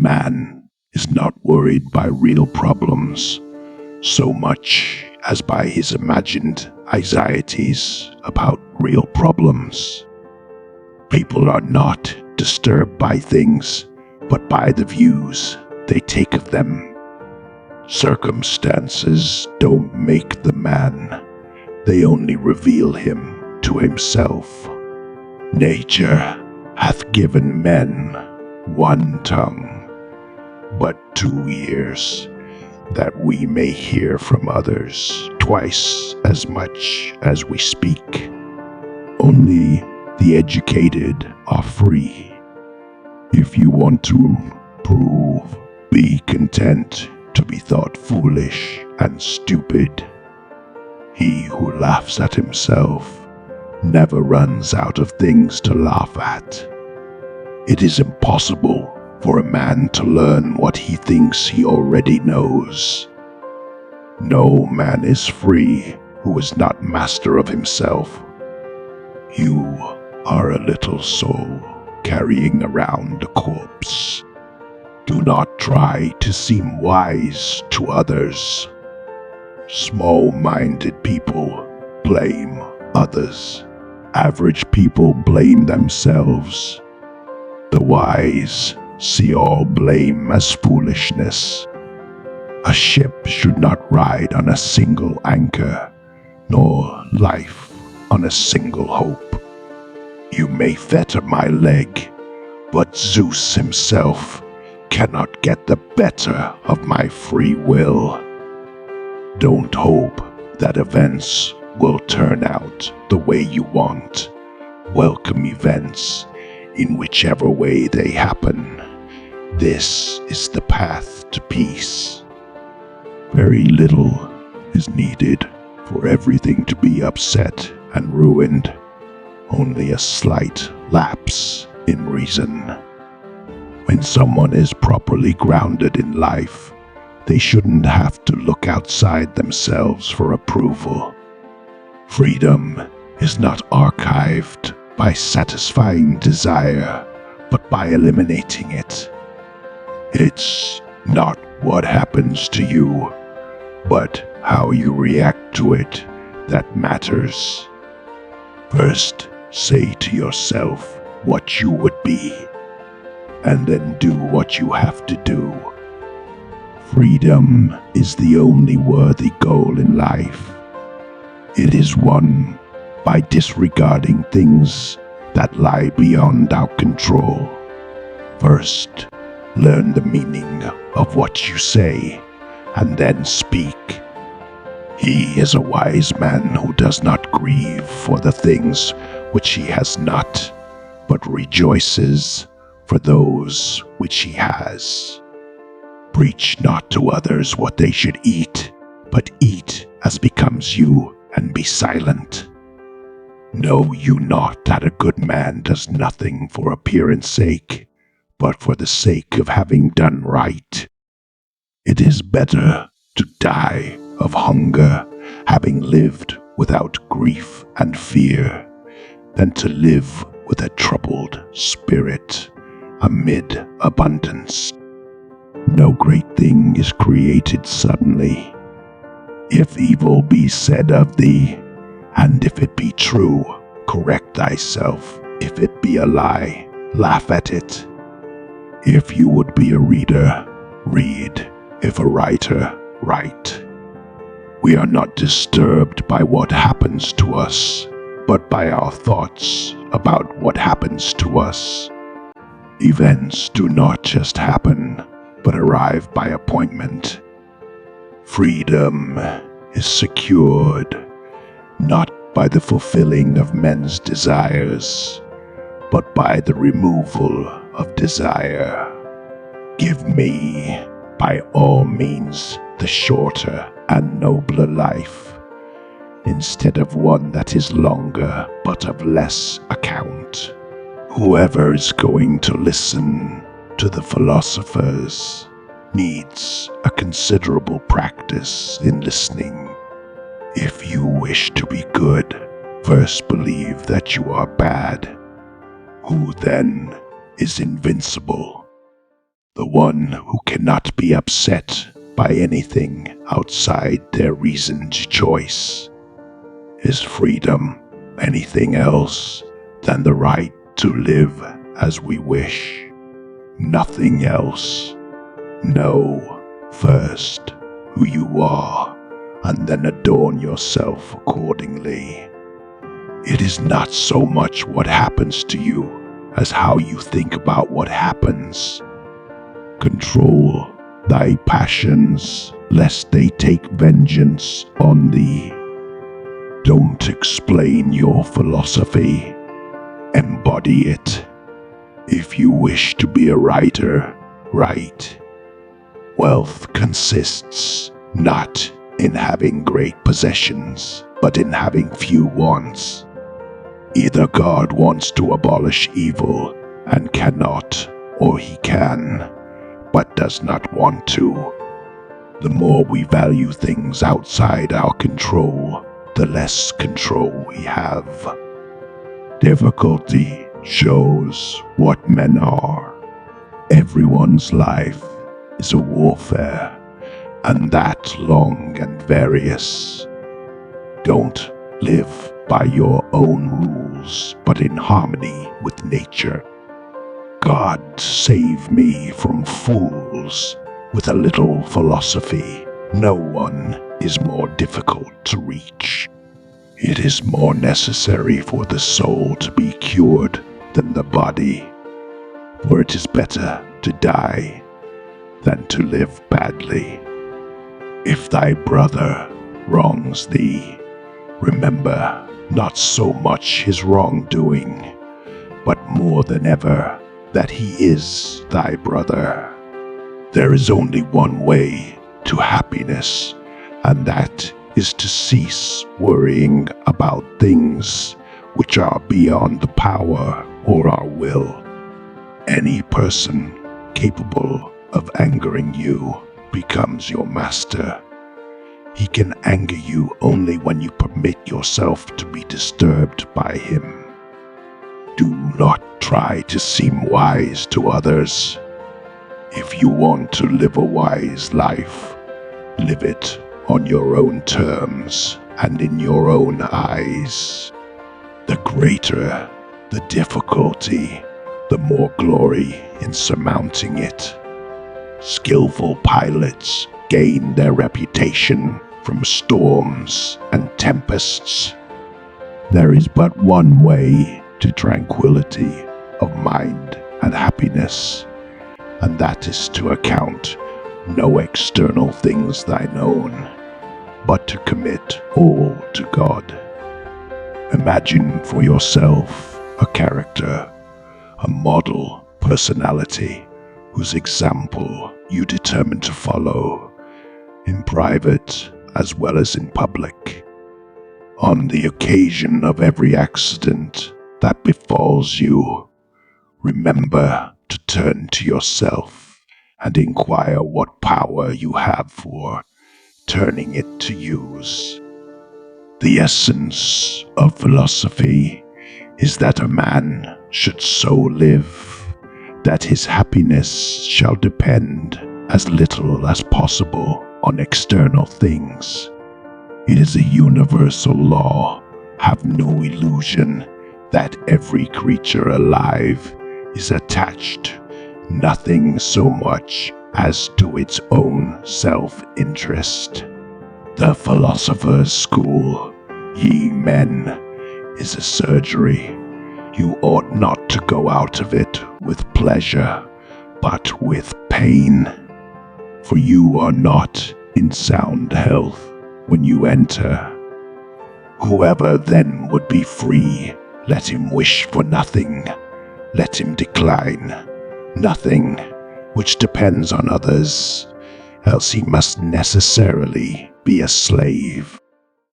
Man is not worried by real problems so much as by his imagined anxieties about real problems. People are not disturbed by things, but by the views they take of them. Circumstances don't make the man, they only reveal him to himself. Nature hath given men one tongue, but 2 ears, that we may hear from others twice as much as we speak. Only the educated are free. If you want to prove, be content to be thought foolish and stupid. He who laughs at himself never runs out of things to laugh at. It is impossible for a man to learn what he thinks he already knows. No man is free who is not master of himself. You are a little soul carrying around a corpse. Do not try to seem wise to others. Small-minded people blame others. Average people blame themselves. The wise see all blame as foolishness. A ship should not ride on a single anchor, nor life on a single hope. You may fetter my leg, but Zeus himself cannot get the better of my free will. Don't hope that events will turn out the way you want. Welcome events in whichever way they happen. This is the path to peace. Very little is needed for everything to be upset and ruined. Only a slight lapse in reason. When someone is properly grounded in life, they shouldn't have to look outside themselves for approval. Freedom is not archived by satisfying desire, but by eliminating it. It's not what happens to you, but how you react to it that matters. First, say to yourself what you would be, and then do what you have to do. Freedom is the only worthy goal in life. It is won by disregarding things that lie beyond our control. First, learn the meaning of what you say, and then speak. He is a wise man who does not grieve for the things which he has not, but rejoices for those which he has. Preach not to others what they should eat, but eat as becomes you, and be silent. Know you not that a good man does nothing for appearance sake, but for the sake of having done right? It is better to die of hunger, having lived without grief and fear, than to live with a troubled spirit amid abundance. No great thing is created suddenly. If evil be said of thee, and if it be true, correct thyself. If it be a lie, laugh at it. If you would be a reader, read. If a writer, write. We are not disturbed by what happens to us, but by our thoughts about what happens to us. Events do not just happen, but arrive by appointment. Freedom is secured, not by the fulfilling of men's desires, but by the removal of desire. Give me, by all means, the shorter and nobler life, instead of one that is longer but of less account. Whoever is going to listen to the philosophers needs a considerable practice in listening. If you wish to be good, first believe that you are bad. Who then is invincible? the one who cannot be upset by anything outside their reasoned choice. Is freedom anything else than the right to live as we wish? Nothing else. Know first who you are, and then adorn yourself accordingly. It is not so much what happens to you as how you think about what happens. Control thy passions, lest they take vengeance on thee. Don't explain your philosophy, embody it. If you wish to be a writer, write. Wealth consists not in having great possessions, but in having few wants. Either God wants to abolish evil and cannot, or he can, but does not want to. The more we value things outside our control, the less control we have. Difficulty shows what men are. Everyone's life is a warfare, and that long and various. Don't live by your own rules, but in harmony with nature. God save me from fools. With a little philosophy, no one is more difficult to reach. It is more necessary for the soul to be cured than the body, for it is better to die than to live badly. If thy brother wrongs thee, remember not so much his wrongdoing, but more than ever that he is thy brother. There is only one way to happiness, and that is to cease worrying about things which are beyond the power or our will. Any person capable of angering you becomes your master. He can anger you only when you permit yourself to be disturbed by him. Do not try to seem wise to others. If you want to live a wise life, live it on your own terms and in your own eyes. The greater the difficulty, the more glory in surmounting it. Skillful pilots gain their reputation from storms and tempests. There is but one way to tranquility of mind and happiness, and that is to account no external things thine own, but to commit all to God. Imagine for yourself a character, a model personality, whose example you determine to follow, in private as well as in public. On the occasion of every accident that befalls you, remember to turn to yourself and inquire what power you have for turning it to use. The essence of philosophy is that a man should so live that his happiness shall depend as little as possible on external things. It is a universal law. Have no illusion that every creature alive is attached nothing so much as to its own self-interest. The philosopher's school, ye men, is a surgery. You ought not to go out of it with pleasure, but with pain. For you are not in sound health when you enter. Whoever then would be free, let him wish for nothing. Let him decline nothing which depends on others, else he must necessarily be a slave